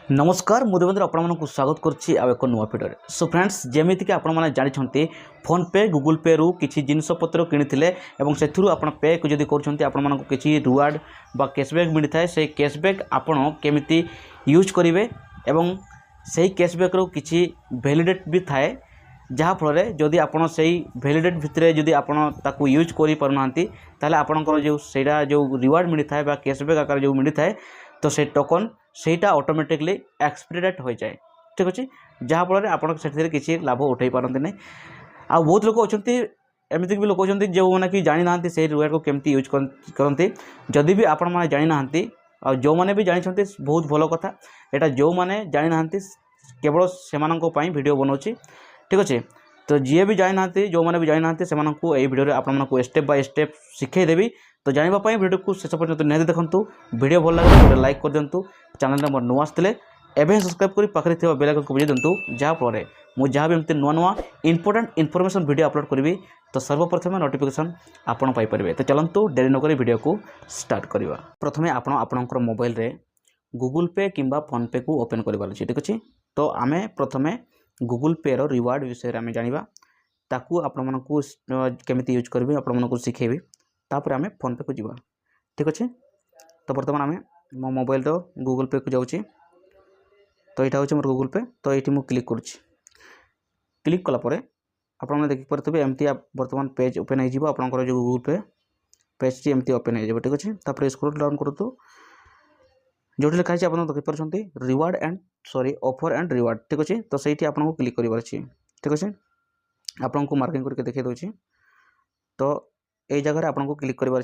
नमस्कार मु देवेंद्र आपको स्वागत करुच्ची एक नुआ भिडियो। सो फ्रेंड्स जमीक आपने जानते फोन पे गूगल पे रु किसी जिनपतर किनी से पे को जब कर किसी रिवार्ड बा कैशबैक मिलता है से कैशबैक आपड़ केमी यूज करेंगे एवं से कैशबैक रु किसी वैलिडेट भी थाए जहाँफल जदि आपड़ से वैलिडेट भितर जदि आपको यूज कर पारना ताले आपणकर जो सेटा जो रिवार्ड मिलता है कैशबैक आकार जो मिलता है तो से टोकन सेटा ऑटोमेटिकली एक्सपायरी डेट हो जाए। ठीक अच्छे जहाँफल आप किसी लाभ उठे पारती नहीं। आ बहुत लोग अच्छा एमती भी लोग अच्छा जो मैंने कि जानी ना से रिवार्ड को केमती यूज करते जदि भी आपण मैंने जानी ना जो मैंने भी जानी बहुत भल कथा यहाँ जो मैंने जानी ना केवल से वीडियो बनाऊँगी। ठीक अच्छे तो जी भी जानी ना जो मैंने भी जानी ना से वीडियो आपको स्टेप बाय स्टेप शिखेदेवी। तो जानापी वीडियो को शेष पर्यटन निहत देखूँ वीडियो भल लगे लाइक कर दिंतु चैनल नंबर नुआ आसते एवं सब्सक्राइब कर पाखे बेल आइकन को बजाई दिंतु जहाँफल मुझे जहाँ भी एमती नुआ नुआ इंपोर्टेंट इनफॉरमेशन वीडियो अपलोड करी तो सर्वप्रथम नोटिफिकेशन आपन पाइपर। तो चलतु डेरी नक वीडियो को स्टार्ट करवा। प्रथम आपणकर मोबाइल रे गूगल पे किंबा फोन पे को ओपन कर। ठीक अच्छे तो आम प्रथम गूगल पे रो रिवार्ड विषय में जाना ताकू आपण को केमी यूज करी आपको शिखेबी तापर आम फोन पे को जीवा। ठीक अच्छे तो बर्तमान आम मो मोबाइल रो गूगल पे को जाऊँगी। तो यहाँ हूँ मोर गूगल पे तो ये मुझे क्लिक करुँच क्लिक कलापर आपने देखिपे एमती बर्तमान पेज ओपन हो आपंकर जो गूगल पे पेज टी एमती ओपन हो। ठीक अच्छे तापर स्क्रॉल डाउन करूँ जो लिखाई आप देखिपारे reward and sorry offer and reward. ठीक अच्छे तो सही आपको क्लिक कर। ठीक अच्छे आपको मार्किंग करके देखिए दूसरी तो यही जगह आपको क्लिक कर।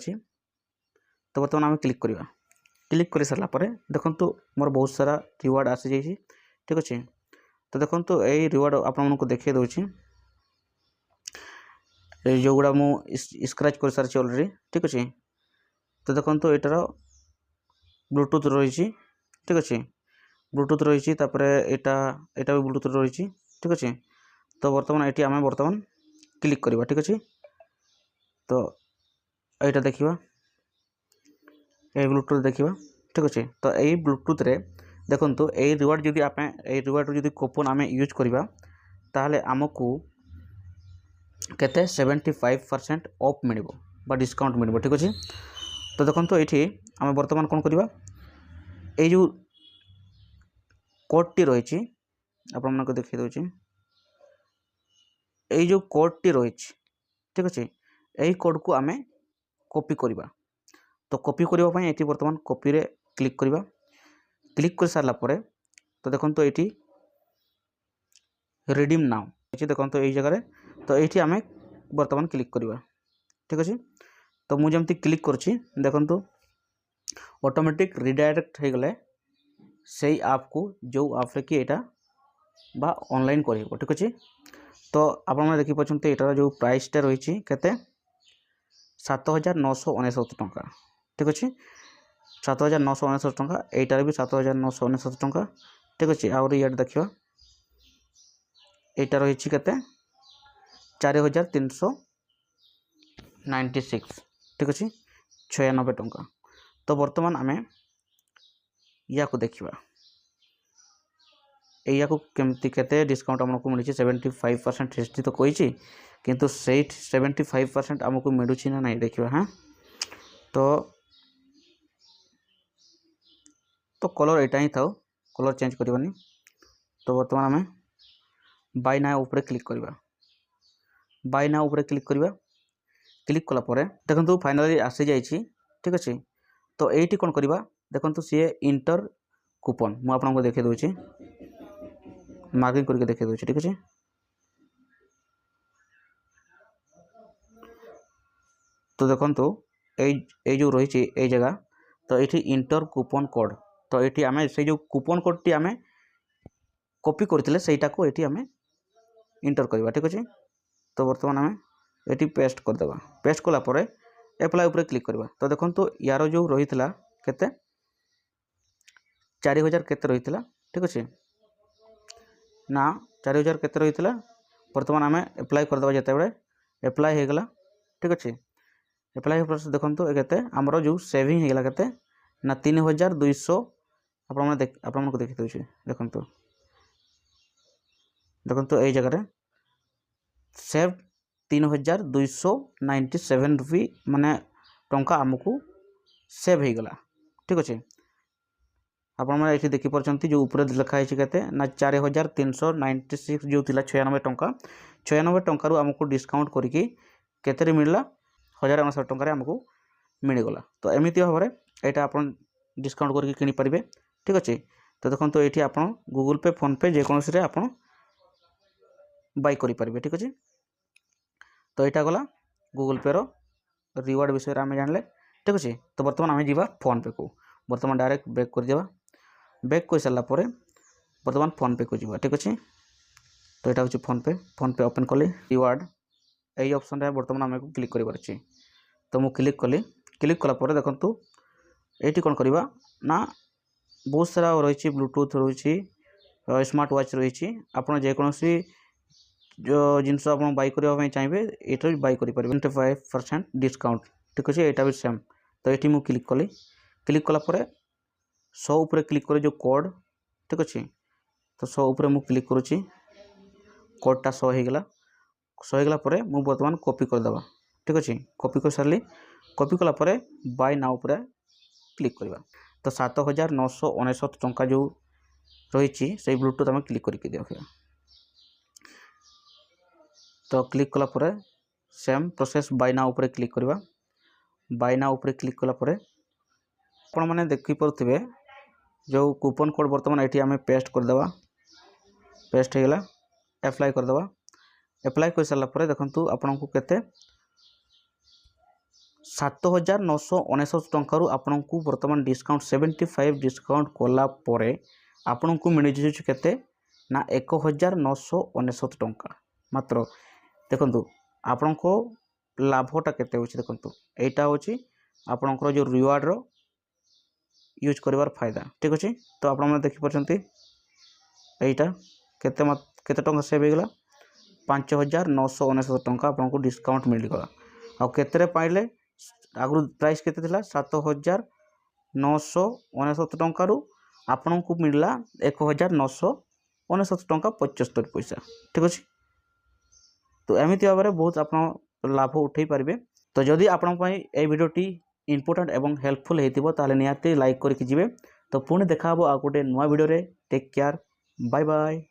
तो बर्तमान आम क्लिक करवा क्लिक कर सारापर देखूँ मोर बहुत सारा रिवार्ड आसी जाइए। ठीक अच्छे तो देखूँ यही रिवार्ड आपको देखिए दूसरी जो गुड़ा मुझे स्क्रैच कर सारी अलरेडी। ठीक अच्छे तो देखूँ एटार ब्लूटूथ रही। ठीक अच्छे ब्लूटूथ रही एटा भी ब्लूटूथ रही। ठीक अच्छे तो बर्तमान ये आम बर्तमान क्लिक करवा। ठीक अच्छे तो यहाँ देखा ये ब्लूटूथ देखा। ठीक अच्छे तो यही ब्लूटूथ रे देखूँ यही रिवार्ड जदि आप रिवार्ड जदि कूपन आम यूज करवा ताहले आमको केते 75% ऑफ मिल डिस्काउंट मिल। ठीक अच्छे तो देखो ये आम बर्तमान कौन करवा ये जो कोड टी रही आपको देखिए दूसरी ये जो कोड टी रही। ठीक अच्छे यही कोड को आम कॉपी करवा। तो कॉपी करने ये बर्तमान कॉपी रे क्लिक करवा क्लिक कर सारा पर तो देखो ये रिडीम नाउ देखो यही जगह तो ये आम बर्तमान क्लिक करवा। ठीक अच्छे तो मुझे जमती क्लिक करुँची देखो ऑटोमेटिक रिडायरेक्ट हो गले से आप को जो आप कि यहाँ बा ऑनलाइन कर। ठीक अच्छे तो आप देखिए यहाँ जो प्राइसटा रही केते 7999 टंका। ठीक अच्छे 7999 टंका यहीटार भी 7999 टंका। ठीक अच्छे आहरी ये देखा यहाँ रही केते 4396। ठीक अच्छे 96 टंका। तो बर्तमान आम या को देखा या को केमती केते डिस्काउंट आमको मिली 75% एस तो कही किंतु से 75% आमको मिलूँ ना नहीं देखा। हाँ तो कलर यहाँ ही था कलर चेंज करवानी। तो बर्तमान आम बाय नाउ ऊपर क्लिक करवा बाय नाउ ऊपर क्लिक करवा क्लिक कलापर देखो फाइनाली आसी जाइए। ठीक अच्छे तो ये कौन करवा देखो सी इंटर कूपन मुझे देखे दूसरी मार्किंग करके देखे दूसरी। ठीक अच्छे तो देखो ये जो रही ये जगह तो ये इंटर कूपन कोड तो ये आम से जो कूपन कोड टी आम कॉपी करते सहीटा को ये आम इंटर करवा। ठीक अच्छे तो बर्तमान आम ये पेस्ट करदे पेस्ट कलापर एप्लाई उपर क्लिक करवा। तो देखो यार जो रही केते 4000 केते रही। ठीक अच्छे ना 4000 केते रही बर्तमान आम एप्लाई करदे जिते बड़े एप्लाई हो गला। ठीक अच्छे एप्लाई देखो केते आमर जो सेविंग होगा केते ना 3250 ଆପଣମାନଙ୍କୁ ଦେଖି ଦେଉଛି ଦେଖନ୍ତୁ ଦେଖନ୍ତୁ ଏଇ ଜାଗାରେ ସେଭ୍ 3297 रुपी माने टंका आमको सेव हो गला। ठीक अच्छे आपण मैंने ये देखिपार जो ऊपर लिखाई के ना 4396 जो थी 96 टंका 96 टंकार आमको डिस्काउंट करके केते मिलला 1059 टंकार आमको मिलगला। तो एमती भाव में यहाँ आप डिस्काउंट करके किनी पारे। ठीक अच्छे तो देखो तो ये आप गूगल पे फोन पे जेकोसी आप बाय करें। ठीक अच्छे तो यहाँ गला गूगल पे रो रिवार्ड विषय आम जान। ठीक अच्छे तो बर्तमान आम जा फोन पे को बर्तमान डायरेक्ट बैक कर दिया। बैक कर सारापर बर्तमान फोन पे को जी। ठीक अच्छे तो यहाँ हूँ फोन पे ओपन कली रिवार्ड यही ऑप्शन रे बर्तमान आम को क्लिक कर तो मुझे क्लिक कली। क्लिक कलापर देखु ये कौन करवा ना बहुत सारा रही ब्लूटूथ रही स्मार्ट वॉच रही आप जेकोसी जो जिनस आप बाय करने चाहिए ये बाय करें 25% डिस्काउंट। ठीक अच्छे यहाँ भी सेम तो ये मुझे क्लिक कली। क्लिक कलापर 100 उपरे क्लिक कर जो कोड। ठीक अच्छे तो 100 उपरे मुझे क्लिक करुच्ची कोडटा 100 होगला 100 होगला मुझे बर्तमान कॉपी करदे। ठीक अच्छे कॉपी कर सारी कॉपी कलापर बाय नाउ पर क्लिक करवा तो 7999 टंका जो रही से ब्लूटूथ आम क्लिक करके देखा। तो क्लिक कलापर सेम प्रोसेस बाय नाउ पर क्लिक करवा। बाय नाउ पर क्लिक कलापर आपण मैंने देखिपे जो कूपन कोड बर्तमान ये आम पेस्ट करदे। पेस्ट होगा एप्लाय करदे। एप्लाय कर सारापर देखु आपन को केते 7999 टंकार आपन को बर्तमान डिस्काउंट 75 डिस्काउंट कलापर आपन को मिल जाते ना 1999 टंका मात्र। देखु आपण को लाभटा केते होछि देखु यहाँ हूँ आपणकर जो रिवार्ड रो यूज करिवार फायदा। ठीक अच्छे तो आप देखिपार यहाँ केते टंका सेव होगा 5999 टंका आपको डिस्काउंट मिलगला। आउ केते पाइले आगु प्राइस केते थिला 7999 टंका आपन को मिलला 1999 टंका 75 पैसा। ठीक अच्छे तो एमती भाव में बहुत आप लाभ उठे पारे। तो जदि आपण ये भिडियोटी इम्पोर्टेंट एवं हेल्पफुल होता निहाती लाइक करके जिवे। तो पुणी देखा आ गोटे नुआ भिडियो रे। Take care bye bye.